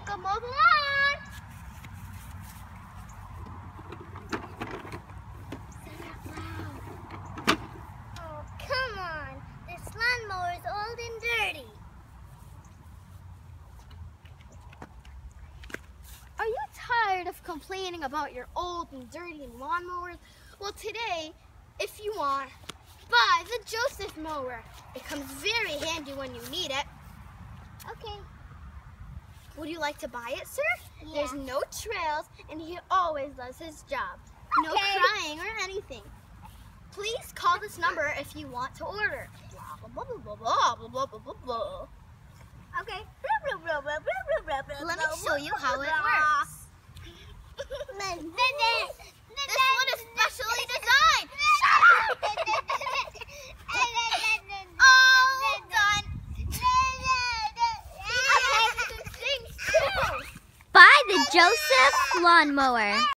go mow the lawn. Oh, come on. This lawnmower is old and dirty. Are you tired of complaining about your old and dirty lawnmowers? Well, today, if you want, buy the Joseph mower. It comes very handy when you need it. Okay. Would you like to buy it, sir? Yeah. There's no trails, and he always does his job. No crying or anything. Please call this number if you want to order. Blah, blah, blah, blah, blah, blah, blah, blah, blah. Okay. Let me show you how it works. This one is specially designed. Shut up! All done. Okay, you can sing too. Buy the Joseph Lawnmower.